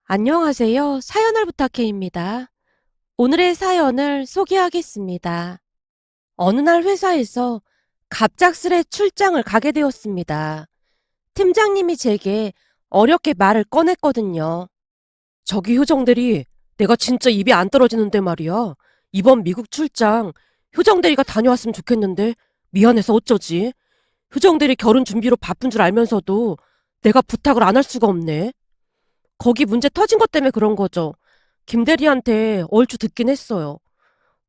안녕하세요. 사연을 부탁해입니다. 오늘의 사연을 소개하겠습니다. 어느 날 회사에서 갑작스레 출장을 가게 되었습니다. 팀장님이 제게 어렵게 말을 꺼냈거든요. 저기 효정대리, 내가 진짜 입이 안 떨어지는데 말이야. 이번 미국 출장 효정대리가 다녀왔으면 좋겠는데 미안해서 어쩌지? 효정대리 결혼 준비로 바쁜 줄 알면서도 내가 부탁을 안 할 수가 없네. 거기 문제 터진 것 때문에 그런 거죠. 김대리한테 얼추 듣긴 했어요.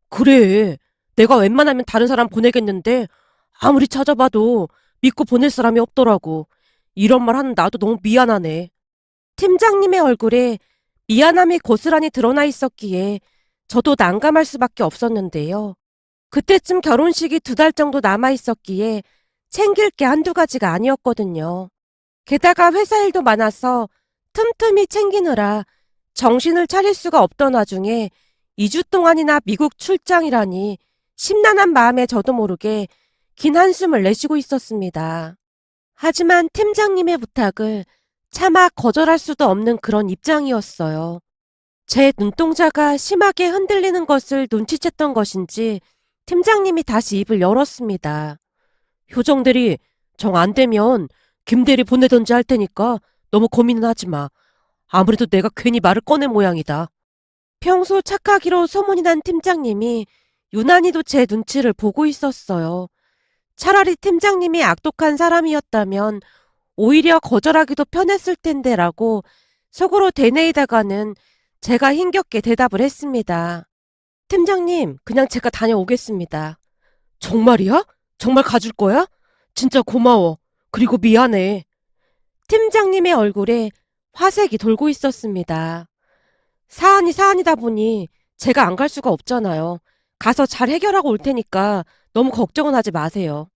그래. 내가 웬만하면 다른 사람 보내겠는데 아무리 찾아봐도 믿고 보낼 사람이 없더라고. 이런 말 하는 나도 너무 미안하네. 팀장님의 얼굴에 미안함이 고스란히 드러나 있었기에 저도 난감할 수밖에 없었는데요. 그때쯤 결혼식이 2달 정도 남아 있었기에 챙길 게 한두 가지가 아니었거든요. 게다가 회사 일도 많아서 틈틈이 챙기느라 정신을 차릴 수가 없던 와중에 2주 동안이나 미국 출장이라니 심란한 마음에 저도 모르게 긴 한숨을 내쉬고 있었습니다. 하지만 팀장님의 부탁을 차마 거절할 수도 없는 그런 입장이었어요. 제 눈동자가 심하게 흔들리는 것을 눈치챘던 것인지 팀장님이 다시 입을 열었습니다. 효정대리, 정 안 되면 김대리 보내던지 할 테니까 너무 고민은 하지 마. 아무래도 내가 괜히 말을 꺼낸 모양이다. 평소 착하기로 소문이 난 팀장님이 유난히도 제 눈치를 보고 있었어요. 차라리 팀장님이 악독한 사람이었다면 오히려 거절하기도 편했을 텐데라고 속으로 되뇌이다가는 제가 힘겹게 대답을 했습니다. 팀장님, 그냥 제가 다녀오겠습니다. 정말이야? 정말 가줄 거야? 진짜 고마워. 그리고 미안해. 팀장님의 얼굴에 화색이 돌고 있었습니다. 사안이 사안이다 보니 제가 안 갈 수가 없잖아요. 가서 잘 해결하고 올 테니까 너무 걱정은 하지 마세요.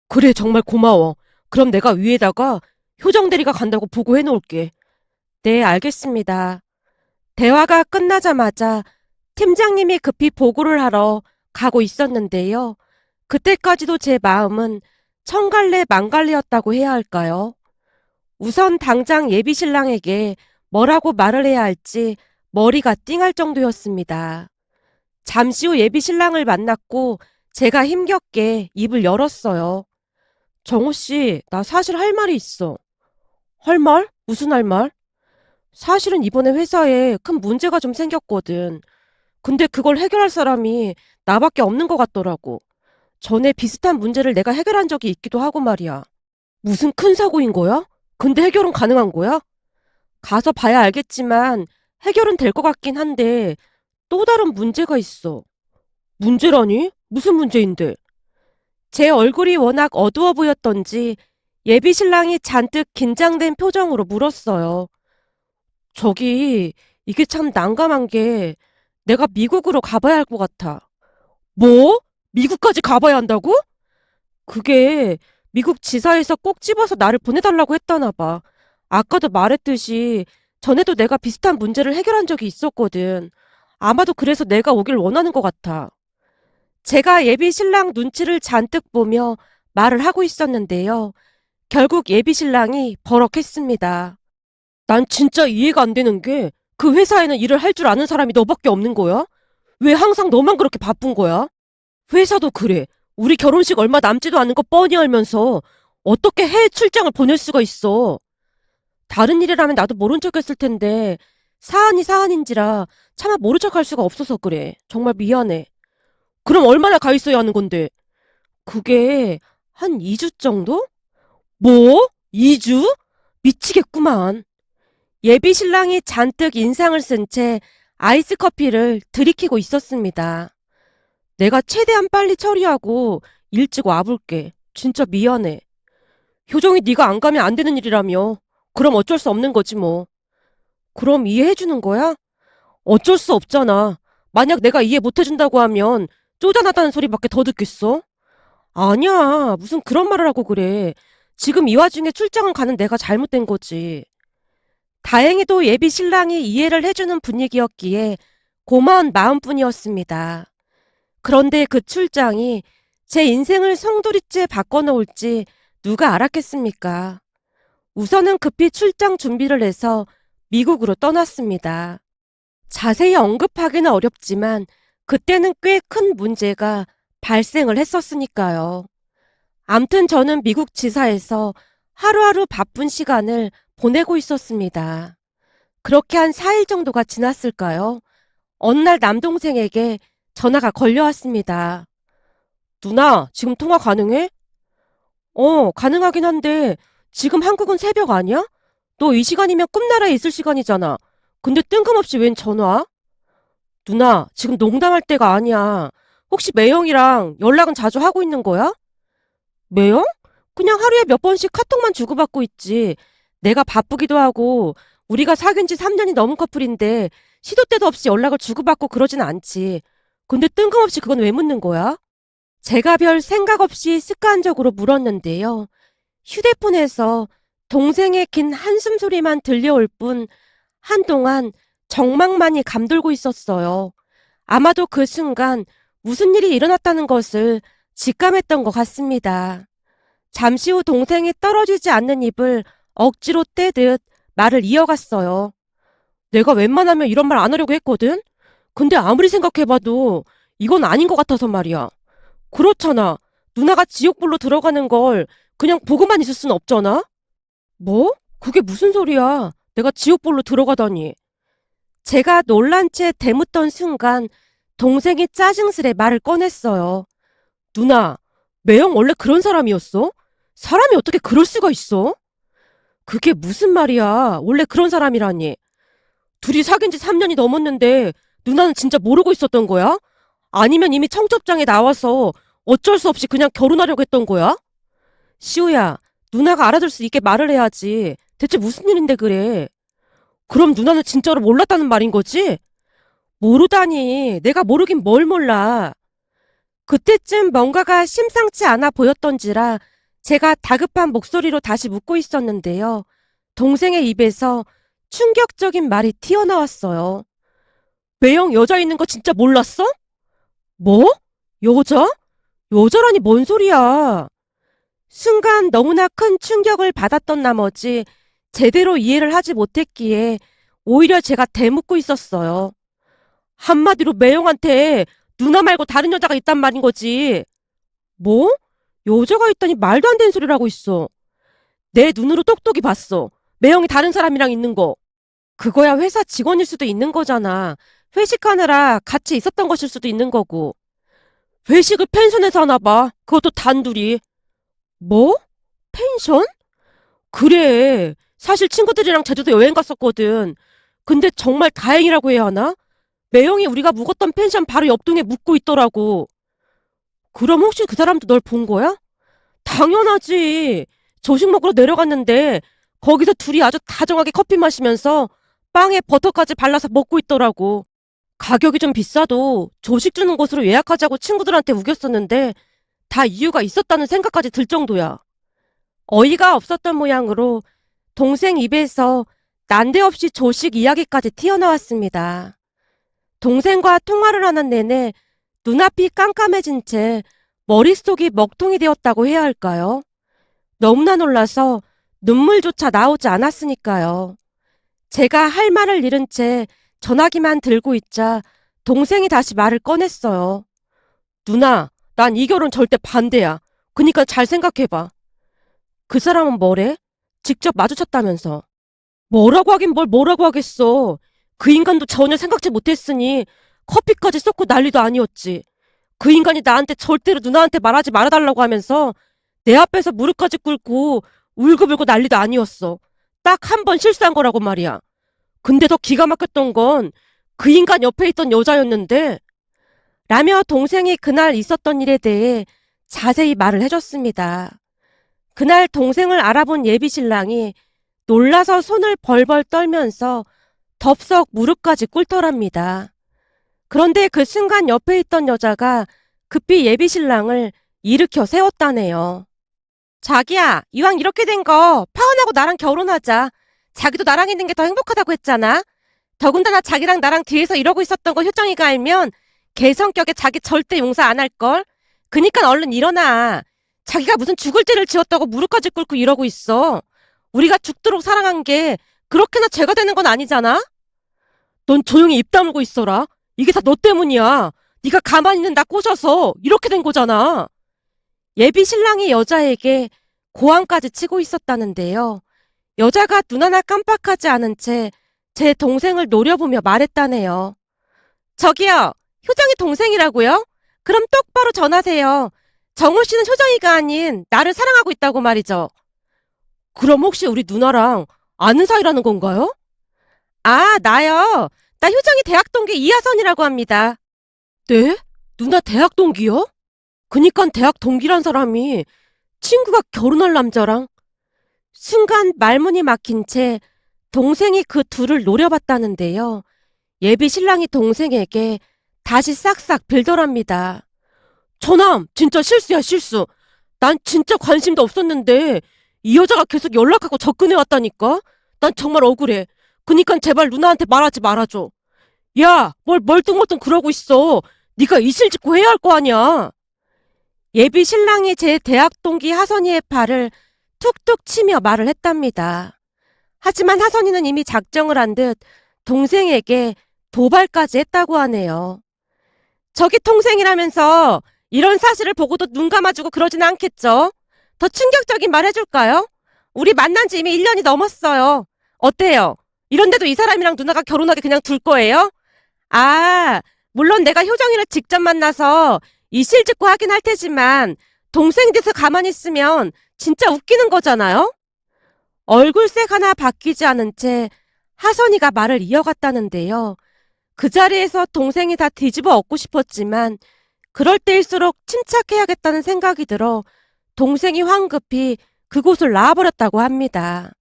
그래, 정말 고마워. 그럼 내가 위에다가 효정대리가 간다고 보고해 놓을게. 네, 알겠습니다. 대화가 끝나자마자 팀장님이 급히 보고를 하러 가고 있었는데요. 그때까지도 제 마음은 천갈래 만갈래였다고 해야 할까요? 우선 당장 예비신랑에게 뭐라고 말을 해야 할지 머리가 띵할 정도였습니다. 잠시 후 예비신랑을 만났고 제가 힘겹게 입을 열었어요. 정호 씨, 나 사실 할 말이 있어. 할 말? 무슨 할 말? 사실은 이번에 회사에 큰 문제가 좀 생겼거든. 근데 그걸 해결할 사람이 나밖에 없는 것 같더라고. 전에 비슷한 문제를 내가 해결한 적이 있기도 하고 말이야. 무슨 큰 사고인 거야? 근데 해결은 가능한 거야? 가서 봐야 알겠지만 해결은 될 것 같긴 한데 또 다른 문제가 있어. 문제라니? 무슨 문제인데? 제 얼굴이 워낙 어두워 보였던지 예비 신랑이 잔뜩 긴장된 표정으로 물었어요. 저기, 이게 참 난감한 게 내가 미국으로 가봐야 할 것 같아. 뭐? 미국까지 가봐야 한다고? 그게 미국 지사에서 꼭 집어서 나를 보내달라고 했다나 봐. 아까도 말했듯이 전에도 내가 비슷한 문제를 해결한 적이 있었거든. 아마도 그래서 내가 오길 원하는 것 같아. 제가 예비 신랑 눈치를 잔뜩 보며 말을 하고 있었는데요. 결국 예비 신랑이 버럭했습니다. 난 진짜 이해가 안 되는 게 그 회사에는 일을 할 줄 아는 사람이 너밖에 없는 거야? 왜 항상 너만 그렇게 바쁜 거야? 회사도 그래. 우리 결혼식 얼마 남지도 않은 거 뻔히 알면서 어떻게 해외 출장을 보낼 수가 있어? 다른 일이라면 나도 모른 척 했을 텐데 사안이 사안인지라 차마 모른 척 할 수가 없어서 그래. 정말 미안해. 그럼 얼마나 가 있어야 하는 건데? 그게 한 2주 정도? 뭐? 2주? 미치겠구만. 예비 신랑이 잔뜩 인상을 쓴 채 아이스 커피를 들이키고 있었습니다. 내가 최대한 빨리 처리하고 일찍 와볼게. 진짜 미안해. 효정이 네가 안 가면 안 되는 일이라며. 그럼 어쩔 수 없는 거지 뭐. 그럼 이해해주는 거야? 어쩔 수 없잖아. 만약 내가 이해 못해준다고 하면 쪼잔하다는 소리밖에 더 듣겠어? 아니야. 무슨 그런 말을 하고 그래. 지금 이 와중에 출장을 가는 내가 잘못된 거지. 다행히도 예비 신랑이 이해를 해주는 분위기였기에 고마운 마음뿐이었습니다. 그런데 그 출장이 제 인생을 송두리째 바꿔놓을지 누가 알았겠습니까? 우선은 급히 출장 준비를 해서 미국으로 떠났습니다. 자세히 언급하기는 어렵지만 그때는 꽤 큰 문제가 발생을 했었으니까요. 암튼 저는 미국 지사에서 하루하루 바쁜 시간을 보내고 있었습니다. 그렇게 한 4일 정도가 지났을까요? 어느 날 남동생에게 전화가 걸려왔습니다. 누나, 지금 통화 가능해? 가능하긴 한데 지금 한국은 새벽 아니야? 너 이 시간이면 꿈나라에 있을 시간이잖아. 근데 뜬금없이 웬 전화? 누나, 지금 농담할 때가 아니야. 혹시 매형이랑 연락은 자주 하고 있는 거야? 매형? 그냥 하루에 몇 번씩 카톡만 주고받고 있지. 내가 바쁘기도 하고 우리가 사귄 지 3년이 넘은 커플인데 시도 때도 없이 연락을 주고받고 그러진 않지. 근데 뜬금없이 그건 왜 묻는 거야? 제가 별 생각 없이 습관적으로 물었는데요. 휴대폰에서 동생의 긴 한숨 소리만 들려올 뿐 한동안 정막만이 감돌고 있었어요. 아마도 그 순간 무슨 일이 일어났다는 것을 직감했던 것 같습니다. 잠시 후 동생이 떨어지지 않는 입을 억지로 떼듯 말을 이어갔어요. 내가 웬만하면 이런 말 안 하려고 했거든? 근데 아무리 생각해봐도 이건 아닌 것 같아서 말이야. 그렇잖아. 누나가 지옥불로 들어가는 걸 그냥 보고만 있을 순 없잖아? 뭐? 그게 무슨 소리야? 내가 지옥불로 들어가다니. 제가 놀란 채 대묻던 순간 동생이 짜증스레 말을 꺼냈어요. 누나, 매형 원래 그런 사람이었어? 사람이 어떻게 그럴 수가 있어? 그게 무슨 말이야? 원래 그런 사람이라니. 둘이 사귄 지 3년이 넘었는데 누나는 진짜 모르고 있었던 거야? 아니면 이미 청첩장에 나와서 어쩔 수 없이 그냥 결혼하려고 했던 거야? 시우야, 누나가 알아들 수 있게 말을 해야지. 대체 무슨 일인데 그래? 그럼 누나는 진짜로 몰랐다는 말인 거지? 모르다니. 내가 모르긴 뭘 몰라. 그때쯤 뭔가가 심상치 않아 보였던지라 제가 다급한 목소리로 다시 묻고 있었는데요. 동생의 입에서 충격적인 말이 튀어나왔어요. 매형 여자 있는 거 진짜 몰랐어? 뭐? 여자? 여자라니 뭔 소리야? 순간 너무나 큰 충격을 받았던 나머지 제대로 이해를 하지 못했기에 오히려 제가 대묻고 있었어요. 한마디로 매형한테 누나 말고 다른 여자가 있단 말인 거지. 뭐? 여자가 있다니 말도 안 되는 소리를 하고 있어. 내 눈으로 똑똑히 봤어. 매형이 다른 사람이랑 있는 거. 그거야 회사 직원일 수도 있는 거잖아. 회식하느라 같이 있었던 것일 수도 있는 거고. 회식을 펜션에서 하나 봐. 그것도 단둘이. 뭐? 펜션? 그래. 사실 친구들이랑 제주도 여행 갔었거든. 근데 정말 다행이라고 해야 하나? 매형이 우리가 묵었던 펜션 바로 옆동에 묵고 있더라고. 그럼 혹시 그 사람도 널 본 거야? 당연하지. 조식 먹으러 내려갔는데 거기서 둘이 아주 다정하게 커피 마시면서 빵에 버터까지 발라서 먹고 있더라고. 가격이 좀 비싸도 조식 주는 곳으로 예약하자고 친구들한테 우겼었는데 다 이유가 있었다는 생각까지 들 정도야. 어이가 없었던 모양으로 동생 입에서 난데없이 조식 이야기까지 튀어나왔습니다. 동생과 통화를 하는 내내 눈앞이 깜깜해진 채 머릿속이 먹통이 되었다고 해야 할까요? 너무나 놀라서 눈물조차 나오지 않았으니까요. 제가 할 말을 잃은 채 전화기만 들고 있자 동생이 다시 말을 꺼냈어요. 누나, 난 이 결혼 절대 반대야. 그니까 잘 생각해봐. 그 사람은 뭐래? 직접 마주쳤다면서. 뭐라고 하긴 뭘 뭐라고 하겠어. 그 인간도 전혀 생각지 못했으니 커피까지 쏟고 난리도 아니었지. 그 인간이 나한테 절대로 누나한테 말하지 말아달라고 하면서 내 앞에서 무릎까지 꿇고 울고불고 난리도 아니었어. 딱 한 번 실수한 거라고 말이야. 근데 더 기가 막혔던 건 그 인간 옆에 있던 여자였는데 라며 동생이 그날 있었던 일에 대해 자세히 말을 해줬습니다. 그날 동생을 알아본 예비신랑이 놀라서 손을 벌벌 떨면서 덥석 무릎까지 꿇더랍니다. 그런데 그 순간 옆에 있던 여자가 급히 예비신랑을 일으켜 세웠다네요. 자기야, 이왕 이렇게 된 거 파혼하고 나랑 결혼하자. 자기도 나랑 있는 게 더 행복하다고 했잖아. 더군다나 자기랑 나랑 뒤에서 이러고 있었던 거 효정이가 알면 걔 성격에 자기 절대 용서 안 할걸. 그니까 얼른 일어나. 자기가 무슨 죽을 죄를 지었다고 무릎까지 꿇고 이러고 있어. 우리가 죽도록 사랑한 게 그렇게나 죄가 되는 건 아니잖아? 넌 조용히 입 다물고 있어라. 이게 다 너 때문이야. 네가 가만히 있는 나 꼬셔서 이렇게 된 거잖아. 예비 신랑이 여자에게 고함까지 치고 있었다는데요. 여자가 눈 하나 깜빡하지 않은 채 제 동생을 노려보며 말했다네요. 저기요, 효정이 동생이라고요? 그럼 똑바로 전하세요. 정호 씨는 효정이가 아닌 나를 사랑하고 있다고 말이죠. 그럼 혹시 우리 누나랑 아는 사이라는 건가요? 아, 나요. 나 효정이 대학 동기 이하선이라고 합니다. 네? 누나 대학 동기요? 그니깐 대학 동기란 사람이 친구가 결혼할 남자랑 순간 말문이 막힌 채 동생이 그 둘을 노려봤다는데요. 예비 신랑이 동생에게 다시 싹싹 빌더랍니다. 저남 진짜 실수야 실수. 난 진짜 관심도 없었는데 이 여자가 계속 연락하고 접근해왔다니까. 난 정말 억울해. 그니까 제발 누나한테 말하지 말아줘. 야, 뭘 멀뚱멀뚱 그러고 있어. 네가 이실 짓고 해야 할 거 아니야. 예비 신랑이 제 대학 동기 하선이의 팔을 툭툭 치며 말을 했답니다. 하지만 하선이는 이미 작정을 한 듯 동생에게 도발까지 했다고 하네요. 저기 동생이라면서 이런 사실을 보고도 눈 감아주고 그러진 않겠죠? 더 충격적인 말 해줄까요? 우리 만난 지 이미 1년이 넘었어요. 어때요? 이런데도 이 사람이랑 누나가 결혼하게 그냥 둘 거예요? 아, 물론 내가 효정이를 직접 만나서 이실직고 하긴 할 테지만 동생 돼서 가만히 있으면 진짜 웃기는 거잖아요? 얼굴색 하나 바뀌지 않은 채 하선이가 말을 이어갔다는데요. 그 자리에서 동생이 다 뒤집어 엎고 싶었지만 그럴 때일수록 침착해야겠다는 생각이 들어 동생이 황급히 그곳을 나와버렸다고 합니다.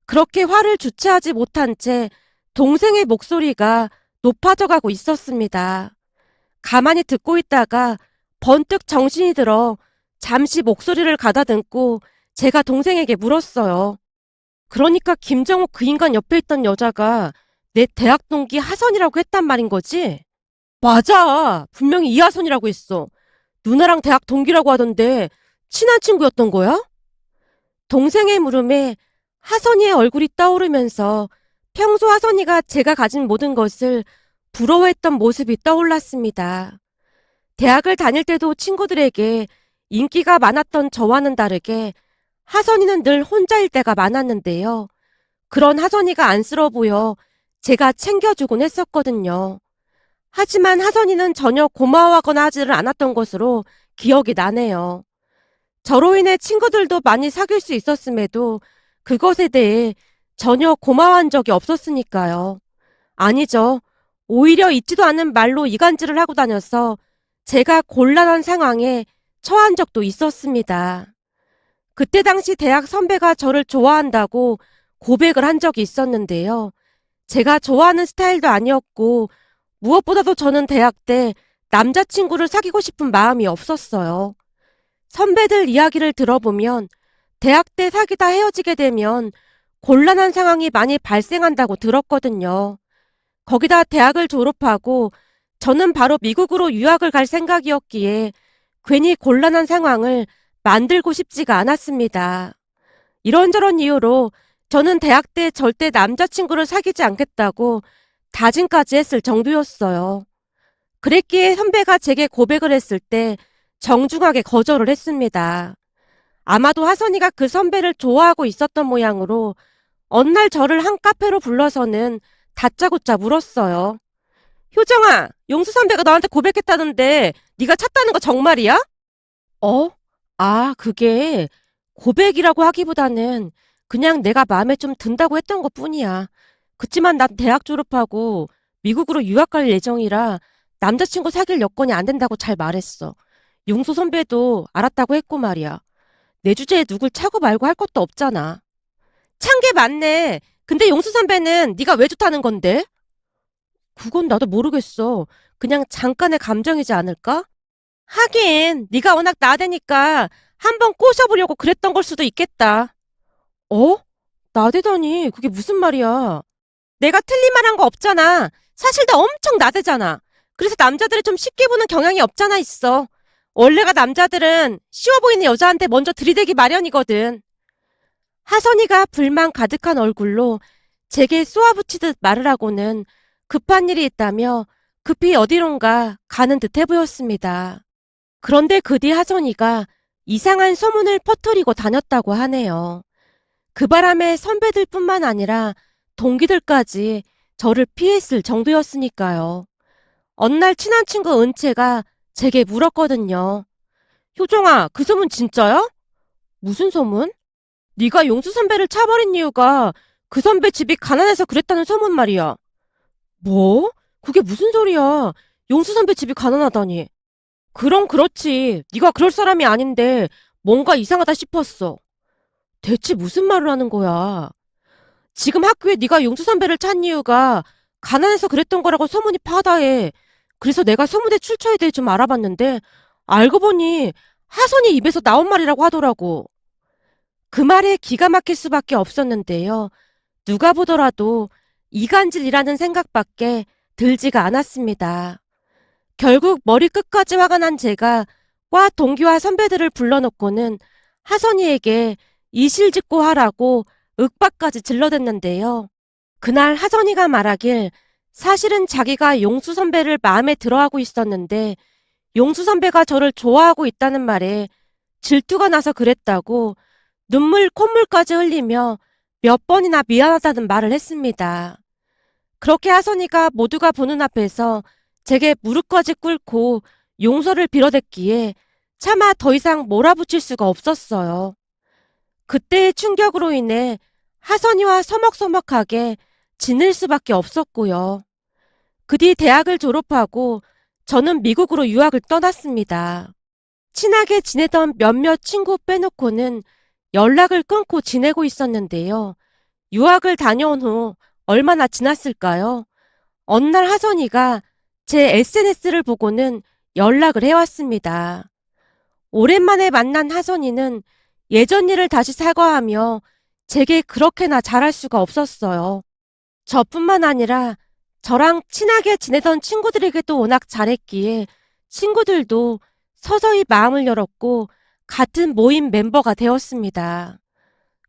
그렇게 화를 주체하지 못한 채 동생의 목소리가 높아져 가고 있었습니다. 가만히 듣고 있다가 번뜩 정신이 들어 잠시 목소리를 가다듬고 제가 동생에게 물었어요. 그러니까 김정욱 그 인간 옆에 있던 여자가 내 대학 동기 하선이라고 했단 말인 거지? 맞아. 분명히 이하선이라고 했어. 누나랑 대학 동기라고 하던데 친한 친구였던 거야? 동생의 물음에 하선이의 얼굴이 떠오르면서 평소 하선이가 제가 가진 모든 것을 부러워했던 모습이 떠올랐습니다. 대학을 다닐 때도 친구들에게 인기가 많았던 저와는 다르게 하선이는 늘 혼자일 때가 많았는데요. 그런 하선이가 안쓰러워 보여 제가 챙겨주곤 했었거든요. 하지만 하선이는 전혀 고마워하거나 하지를 않았던 것으로 기억이 나네요. 저로 인해 친구들도 많이 사귈 수 있었음에도 그것에 대해 전혀 고마워한 적이 없었으니까요. 아니죠. 오히려 있지도 않은 말로 이간질을 하고 다녀서 제가 곤란한 상황에 처한 적도 있었습니다. 그때 당시 대학 선배가 저를 좋아한다고 고백을 한 적이 있었는데요. 제가 좋아하는 스타일도 아니었고 무엇보다도 저는 대학 때 남자친구를 사귀고 싶은 마음이 없었어요. 선배들 이야기를 들어보면 대학 때 사귀다 헤어지게 되면 곤란한 상황이 많이 발생한다고 들었거든요. 거기다 대학을 졸업하고 저는 바로 미국으로 유학을 갈 생각이었기에 괜히 곤란한 상황을 만들고 싶지가 않았습니다. 이런저런 이유로 저는 대학 때 절대 남자친구를 사귀지 않겠다고 다짐까지 했을 정도였어요. 그랬기에 선배가 제게 고백을 했을 때 정중하게 거절을 했습니다. 아마도 하선이가 그 선배를 좋아하고 있었던 모양으로 어느 날 저를 한 카페로 불러서는 다짜고짜 물었어요. 효정아, 용수 선배가 너한테 고백했다던데 네가 찾다는 거 정말이야? 어? 아, 그게 고백이라고 하기보다는 그냥 내가 마음에 좀 든다고 했던 것뿐이야. 그치만 난 대학 졸업하고 미국으로 유학 갈 예정이라 남자친구 사귈 여건이 안 된다고 잘 말했어. 용수 선배도 알았다고 했고 말이야. 내 주제에 누굴 차고 말고 할 것도 없잖아. 찬 게 맞네. 근데 용수 선배는 네가 왜 좋다는 건데? 그건 나도 모르겠어. 그냥 잠깐의 감정이지 않을까? 하긴 네가 워낙 나대니까 한번 꼬셔보려고 그랬던 걸 수도 있겠다. 어? 나대다니 그게 무슨 말이야? 내가 틀린 말 한 거 없잖아. 사실 나 엄청 나대잖아. 그래서 남자들이 좀 쉽게 보는 경향이 없잖아 있어. 원래가 남자들은 쉬워 보이는 여자한테 먼저 들이대기 마련이거든. 하선이가 불만 가득한 얼굴로 제게 쏘아붙이듯 말을 하고는 급한 일이 있다며 급히 어디론가 가는 듯해 보였습니다. 그런데 그 뒤 하선이가 이상한 소문을 퍼뜨리고 다녔다고 하네요. 그 바람에 선배들뿐만 아니라 동기들까지 저를 피했을 정도였으니까요. 어느 날 친한 친구 은채가 제게 물었거든요. 효정아, 그 소문 진짜야? 무슨 소문? 네가 용수 선배를 차버린 이유가 그 선배 집이 가난해서 그랬다는 소문 말이야. 뭐? 그게 무슨 소리야? 용수 선배 집이 가난하다니. 그럼 그렇지. 네가 그럴 사람이 아닌데 뭔가 이상하다 싶었어. 대체 무슨 말을 하는 거야? 지금 학교에 네가 용수 선배를 찬 이유가 가난해서 그랬던 거라고 소문이 파다해. 그래서 내가 소문의 출처에 대해 좀 알아봤는데 알고 보니 하선이 입에서 나온 말이라고 하더라고. 그 말에 기가 막힐 수밖에 없었는데요. 누가 보더라도 이간질이라는 생각밖에 들지가 않았습니다. 결국 머리끝까지 화가 난 제가 과 동기와 선배들을 불러놓고는 하선이에게 이실직고 하라고 윽박까지 질러댔는데요. 그날 하선이가 말하길 사실은 자기가 용수 선배를 마음에 들어하고 있었는데 용수 선배가 저를 좋아하고 있다는 말에 질투가 나서 그랬다고 눈물 콧물까지 흘리며 몇 번이나 미안하다는 말을 했습니다. 그렇게 하선이가 모두가 보는 앞에서 제게 무릎까지 꿇고 용서를 빌어댔기에 차마 더 이상 몰아붙일 수가 없었어요. 그때의 충격으로 인해 하선이와 서먹서먹하게 지낼 수밖에 없었고요. 그 뒤 대학을 졸업하고 저는 미국으로 유학을 떠났습니다. 친하게 지내던 몇몇 친구 빼놓고는 연락을 끊고 지내고 있었는데요. 유학을 다녀온 후 얼마나 지났을까요? 어느 날 하선이가 제 SNS를 보고는 연락을 해왔습니다. 오랜만에 만난 하선이는 예전 일을 다시 사과하며 제게 그렇게나 잘할 수가 없었어요. 저뿐만 아니라 저랑 친하게 지내던 친구들에게도 워낙 잘했기에 친구들도 서서히 마음을 열었고 같은 모임 멤버가 되었습니다.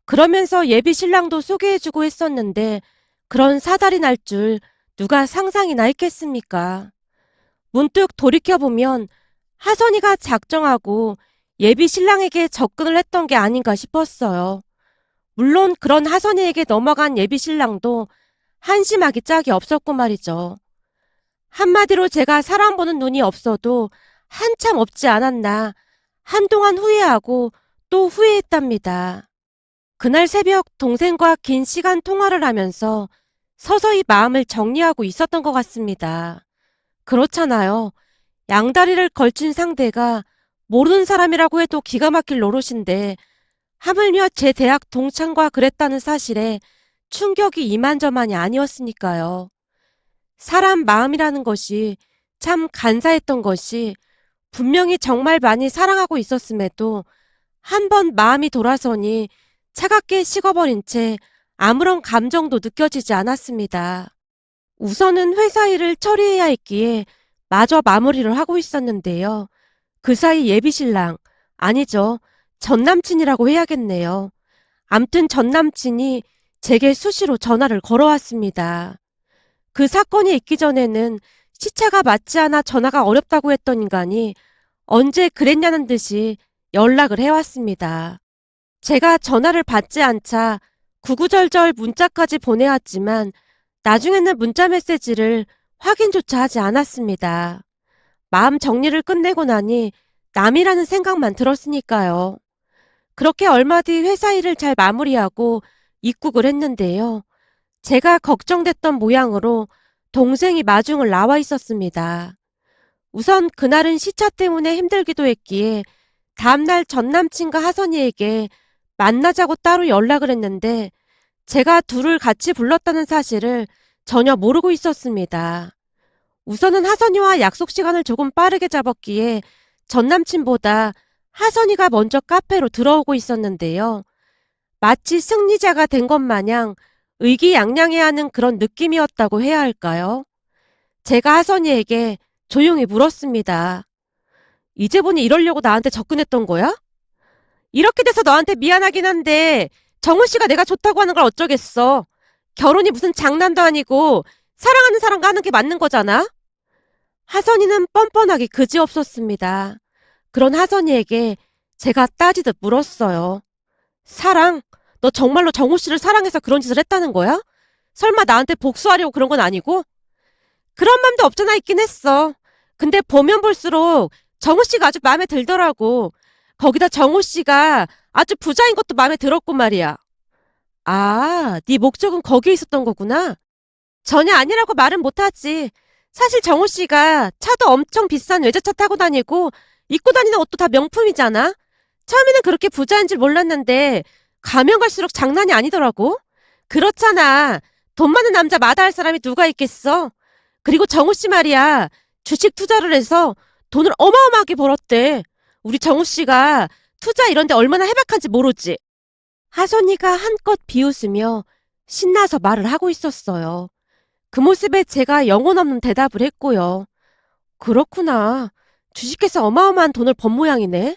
그러면서 예비 신랑도 소개해주고 했었는데 그런 사달이 날 줄 누가 상상이나 했겠습니까? 문득 돌이켜보면 하선이가 작정하고 예비 신랑에게 접근을 했던 게 아닌가 싶었어요. 물론 그런 하선이에게 넘어간 예비 신랑도 한심하기 짝이 없었고 말이죠. 한마디로 제가 사람 보는 눈이 없어도 한참 없지 않았나 한동안 후회하고 또 후회했답니다. 그날 새벽 동생과 긴 시간 통화를 하면서 서서히 마음을 정리하고 있었던 것 같습니다. 그렇잖아요. 양다리를 걸친 상대가 모르는 사람이라고 해도 기가 막힐 노릇인데 하물며 제 대학 동창과 그랬다는 사실에 충격이 이만저만이 아니었으니까요. 사람 마음이라는 것이 참 간사했던 것이 분명히 정말 많이 사랑하고 있었음에도 한 번 마음이 돌아서니 차갑게 식어버린 채 아무런 감정도 느껴지지 않았습니다. 우선은 회사 일을 처리해야 했기에 마저 마무리를 하고 있었는데요. 그 사이 예비신랑, 아니죠. 전남친이라고 해야겠네요. 암튼 전남친이 제게 수시로 전화를 걸어왔습니다. 그 사건이 있기 전에는 시차가 맞지 않아 전화가 어렵다고 했던 인간이 언제 그랬냐는 듯이 연락을 해왔습니다. 제가 전화를 받지 않자 구구절절 문자까지 보내왔지만 나중에는 문자 메시지를 확인조차 하지 않았습니다. 마음 정리를 끝내고 나니 남이라는 생각만 들었으니까요. 그렇게 얼마 뒤 회사 일을 잘 마무리하고 입국을 했는데요. 제가 걱정됐던 모양으로 동생이 마중을 나와 있었습니다. 우선 그날은 시차 때문에 힘들기도 했기에 다음날 전남친과 하선이에게 만나자고 따로 연락을 했는데 제가 둘을 같이 불렀다는 사실을 전혀 모르고 있었습니다. 우선은 하선이와 약속 시간을 조금 빠르게 잡았기에 전남친보다 하선이가 먼저 카페로 들어오고 있었는데요. 마치 승리자가 된 것 마냥 의기양양해하는 그런 느낌이었다고 해야 할까요? 제가 하선이에게 조용히 물었습니다. 이제 보니 이러려고 나한테 접근했던 거야? 이렇게 돼서 너한테 미안하긴 한데 정우 씨가 내가 좋다고 하는 걸 어쩌겠어. 결혼이 무슨 장난도 아니고 사랑하는 사람과 하는 게 맞는 거잖아? 하선이는 뻔뻔하게 그지없었습니다. 그런 하선이에게 제가 따지듯 물었어요. 사랑? 너 정말로 정우 씨를 사랑해서 그런 짓을 했다는 거야? 설마 나한테 복수하려고 그런 건 아니고? 그런 맘도 없잖아 있긴 했어. 근데 보면 볼수록 정우 씨가 아주 마음에 들더라고. 거기다 정우 씨가 아주 부자인 것도 마음에 들었고 말이야. 아, 네 목적은 거기에 있었던 거구나. 전혀 아니라고 말은 못하지. 사실 정우 씨가 차도 엄청 비싼 외제차 타고 다니고 입고 다니는 옷도 다 명품이잖아. 처음에는 그렇게 부자인 줄 몰랐는데 가면 갈수록 장난이 아니더라고. 그렇잖아. 돈 많은 남자 마다할 사람이 누가 있겠어. 그리고 정우 씨 말이야. 주식 투자를 해서 돈을 어마어마하게 벌었대. 우리 정우 씨가 투자 이런 데 얼마나 해박한지 모르지. 하선이가 한껏 비웃으며 신나서 말을 하고 있었어요. 그 모습에 제가 영혼 없는 대답을 했고요. 그렇구나. 주식회사 어마어마한 돈을 번 모양이네.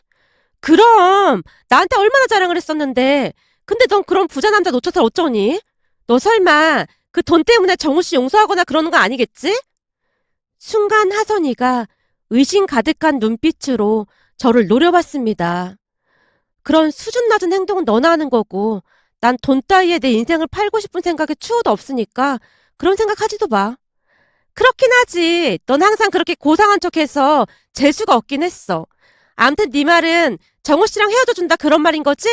그럼 나한테 얼마나 자랑을 했었는데. 근데 넌 그런 부자 남자 놓쳐서 어쩌니? 너 설마 그 돈 때문에 정우 씨 용서하거나 그러는 거 아니겠지? 순간 하선이가 의심 가득한 눈빛으로 저를 노려봤습니다. 그런 수준 낮은 행동은 너나 하는 거고 난 돈 따위에 내 인생을 팔고 싶은 생각에 추호도 없으니까 그런 생각하지도 마. 그렇긴 하지. 넌 항상 그렇게 고상한 척해서 재수가 없긴 했어. 암튼 네 말은 정우 씨랑 헤어져 준다 그런 말인 거지?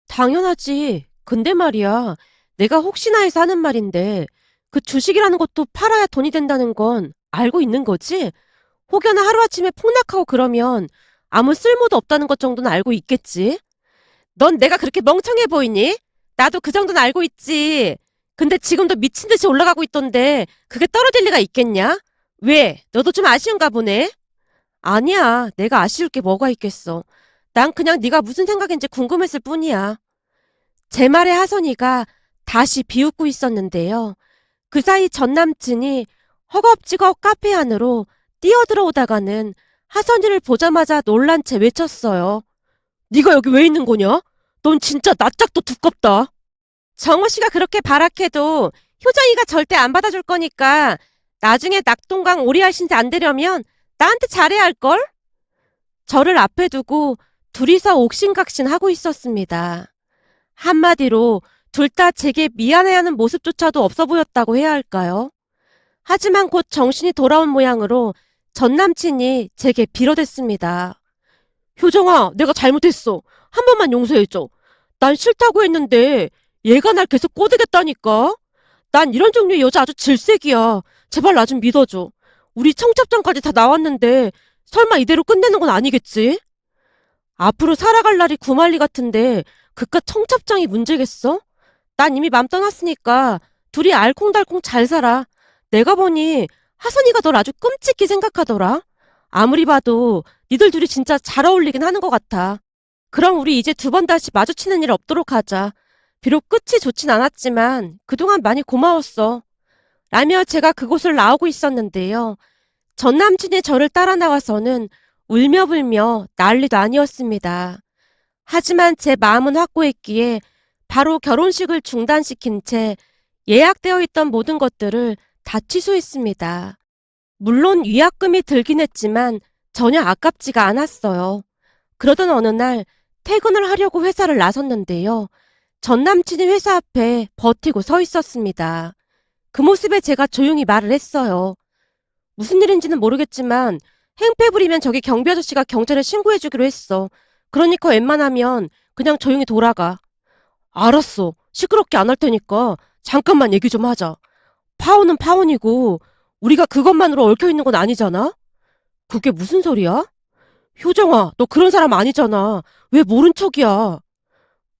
당연하지. 근데 말이야. 내가 혹시나 해서 하는 말인데 그 주식이라는 것도 팔아야 돈이 된다는 건 알고 있는 거지? 혹여나 하루아침에 폭락하고 그러면 아무 쓸모도 없다는 것 정도는 알고 있겠지? 넌 내가 그렇게 멍청해 보이니? 나도 그 정도는 알고 있지. 근데 지금도 미친 듯이 올라가고 있던데 그게 떨어질 리가 있겠냐? 왜? 너도 좀 아쉬운가 보네? 아니야. 내가 아쉬울 게 뭐가 있겠어. 난 그냥 네가 무슨 생각인지 궁금했을 뿐이야. 제 말에 하선이가 다시 비웃고 있었는데요. 그 사이 전 남친이 허겁지겁 카페 안으로 뛰어들어오다가는 하선이를 보자마자 놀란 채 외쳤어요. 네가 여기 왜 있는 거냐? 넌 진짜 낯짝도 두껍다. 정우 씨가 그렇게 발악해도 효정이가 절대 안 받아줄 거니까 나중에 낙동강 오리알 신세 안 되려면 나한테 잘해야 할걸? 저를 앞에 두고 둘이서 옥신각신 하고 있었습니다. 한마디로 둘 다 제게 미안해하는 모습조차도 없어 보였다고 해야 할까요? 하지만 곧 정신이 돌아온 모양으로 전 남친이 제게 빌어댔습니다. 효정아, 내가 잘못했어. 한 번만 용서해줘. 난 싫다고 했는데 얘가 날 계속 꼬드겼다니까. 난 이런 종류의 여자 아주 질색이야. 제발 나 좀 믿어줘. 우리 청첩장까지 다 나왔는데 설마 이대로 끝내는 건 아니겠지? 앞으로 살아갈 날이 구말리 같은데 그깟 청첩장이 문제겠어? 난 이미 맘 떠났으니까 둘이 알콩달콩 잘 살아. 내가 보니 하선이가 널 아주 끔찍히 생각하더라. 아무리 봐도 니들 둘이 진짜 잘 어울리긴 하는 것 같아. 그럼 우리 이제 두 번 다시 마주치는 일 없도록 하자. 비록 끝이 좋진 않았지만 그동안 많이 고마웠어. 라며 제가 그곳을 나오고 있었는데요. 전 남친이 저를 따라 나와서는 울며불며 난리도 아니었습니다. 하지만 제 마음은 확고했기에 바로 결혼식을 중단시킨 채 예약되어 있던 모든 것들을 다 취소했습니다. 물론 위약금이 들긴 했지만 전혀 아깝지가 않았어요. 그러던 어느 날 퇴근을 하려고 회사를 나섰는데요. 전 남친이 회사 앞에 버티고 서 있었습니다. 그 모습에 제가 조용히 말을 했어요. 무슨 일인지는 모르겠지만 행패 부리면 저기 경비 아저씨가 경찰에 신고해주기로 했어. 그러니까 웬만하면 그냥 조용히 돌아가. 알았어. 시끄럽게 안 할 테니까 잠깐만 얘기 좀 하자. 파혼은 파혼이고 우리가 그것만으로 얽혀있는 건 아니잖아? 그게 무슨 소리야? 효정아, 너 그런 사람 아니잖아. 왜 모른 척이야?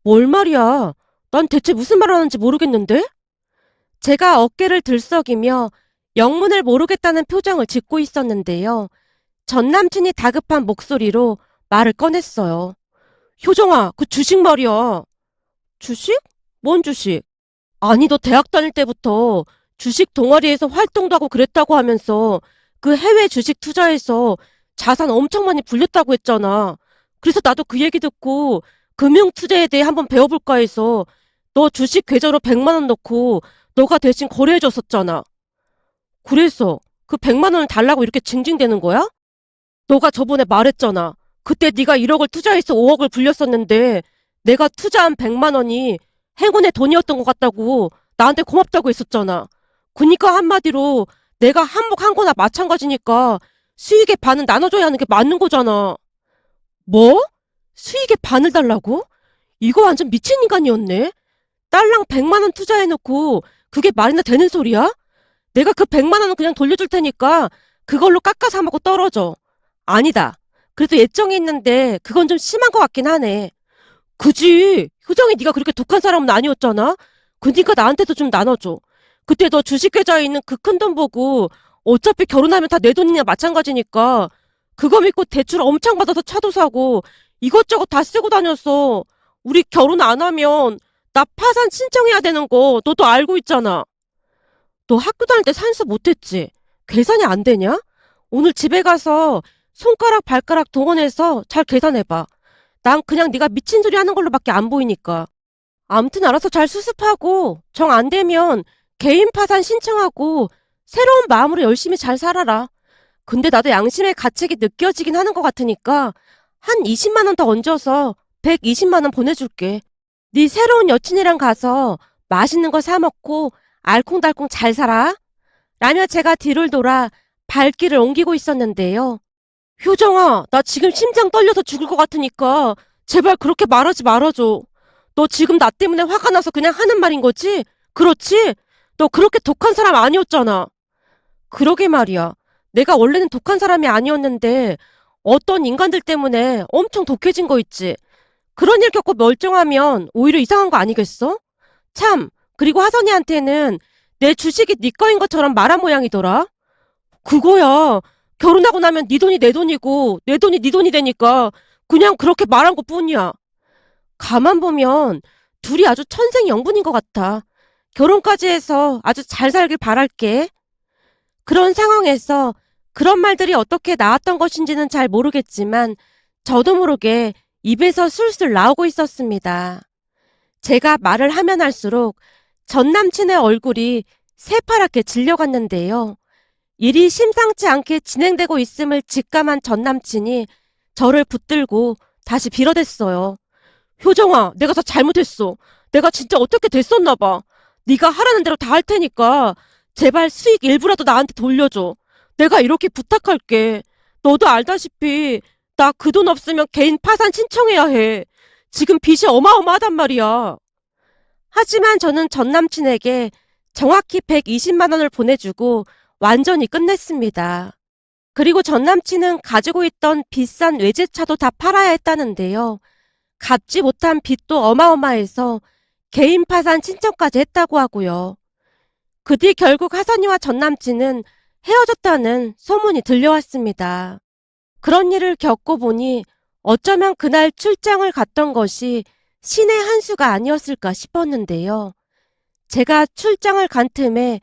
뭘 말이야. 난 대체 무슨 말 하는지 모르겠는데? 제가 어깨를 들썩이며 영문을 모르겠다는 표정을 짓고 있었는데요. 전 남친이 다급한 목소리로 말을 꺼냈어요. 효정아, 그 주식 말이야. 주식? 뭔 주식? 아니, 너 대학 다닐 때부터 주식 동아리에서 활동도 하고 그랬다고 하면서 그 해외 주식 투자해서 자산 엄청 많이 불렸다고 했잖아. 그래서 나도 그 얘기 듣고 금융 투자에 대해 한번 배워볼까 해서 너 주식 계좌로 100만 원 넣고 너가 대신 거래해줬었잖아. 그래서 그 100만 원을 달라고 이렇게 징징대는 거야? 너가 저번에 말했잖아. 그때 네가 1억을 투자해서 5억을 불렸었는데 내가 투자한 100만 원이 행운의 돈이었던 것 같다고 나한테 고맙다고 했었잖아. 그니까 한마디로 내가 한몫한 거나 마찬가지니까 수익의 반은 나눠줘야 하는 게 맞는 거잖아. 뭐? 수익의 반을 달라고? 이거 완전 미친 인간이었네. 딸랑 100만 원 투자해놓고 그게 말이나 되는 소리야? 내가 그 100만 원은 그냥 돌려줄 테니까 그걸로 깎아 사 먹고 떨어져. 아니다. 그래도 예정이 있는데 그건 좀 심한 것 같긴 하네. 그지? 효정이 네가 그렇게 독한 사람은 아니었잖아. 그니까 나한테도 좀 나눠줘. 그때 너 주식계좌에 있는 그 큰 돈 보고 어차피 결혼하면 다 내 돈이냐 마찬가지니까 그거 믿고 대출 엄청 받아서 차도 사고 이것저것 다 쓰고 다녔어. 우리 결혼 안 하면 나 파산 신청해야 되는 거 너도 알고 있잖아. 너 학교 다닐 때 산수 못했지? 계산이 안 되냐? 오늘 집에 가서 손가락 발가락 동원해서 잘 계산해봐. 난 그냥 네가 미친 소리 하는 걸로밖에 안 보이니까. 암튼 알아서 잘 수습하고 정 안 되면 개인 파산 신청하고 새로운 마음으로 열심히 잘 살아라. 근데 나도 양심의 가책이 느껴지긴 하는 것 같으니까 한 20만 원 더 얹어서 120만 원 보내줄게. 네 새로운 여친이랑 가서 맛있는 거 사 먹고 알콩달콩 잘 살아. 라며 제가 뒤를 돌아 발길을 옮기고 있었는데요. 효정아, 나 지금 심장 떨려서 죽을 것 같으니까 제발 그렇게 말하지 말아줘. 너 지금 나 때문에 화가 나서 그냥 하는 말인 거지? 그렇지? 너 그렇게 독한 사람 아니었잖아. 그러게 말이야. 내가 원래는 독한 사람이 아니었는데 어떤 인간들 때문에 엄청 독해진 거 있지. 그런 일 겪고 멀쩡하면 오히려 이상한 거 아니겠어? 참, 그리고 하선이한테는 내 주식이 네 거인 것처럼 말한 모양이더라. 그거야. 결혼하고 나면 네 돈이 내 돈이고 내 돈이 네 돈이 되니까 그냥 그렇게 말한 것뿐이야. 가만 보면 둘이 아주 천생연분인 것 같아. 결혼까지 해서 아주 잘 살길 바랄게. 그런 상황에서 그런 말들이 어떻게 나왔던 것인지는 잘 모르겠지만 저도 모르게 입에서 술술 나오고 있었습니다. 제가 말을 하면 할수록 전 남친의 얼굴이 새파랗게 질려갔는데요. 일이 심상치 않게 진행되고 있음을 직감한 전 남친이 저를 붙들고 다시 빌어댔어요. 효정아, 내가 다 잘못했어. 내가 진짜 어떻게 됐었나 봐. 네가 하라는 대로 다 할 테니까 제발 수익 일부라도 나한테 돌려줘. 내가 이렇게 부탁할게. 너도 알다시피 나 그 돈 없으면 개인 파산 신청해야 해. 지금 빚이 어마어마하단 말이야. 하지만 저는 전 남친에게 정확히 120만 원을 보내주고 완전히 끝냈습니다. 그리고 전 남친은 가지고 있던 비싼 외제차도 다 팔아야 했다는데요. 갚지 못한 빚도 어마어마해서 개인 파산 신청까지 했다고 하고요. 그 뒤 결국 하선이와 전 남친은 헤어졌다는 소문이 들려왔습니다. 그런 일을 겪고 보니 어쩌면 그날 출장을 갔던 것이 신의 한 수가 아니었을까 싶었는데요. 제가 출장을 간 틈에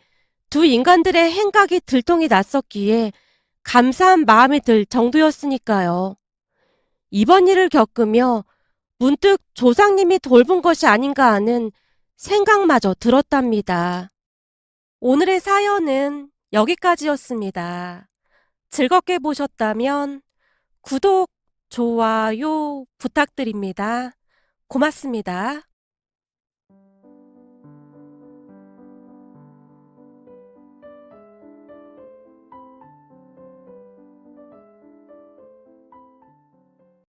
두 인간들의 행각이 들통이 났었기에 감사한 마음이 들 정도였으니까요. 이번 일을 겪으며 문득 조상님이 돌본 것이 아닌가 하는 생각마저 들었답니다. 오늘의 사연은 여기까지였습니다. 즐겁게 보셨다면 구독, 좋아요 부탁드립니다. 고맙습니다.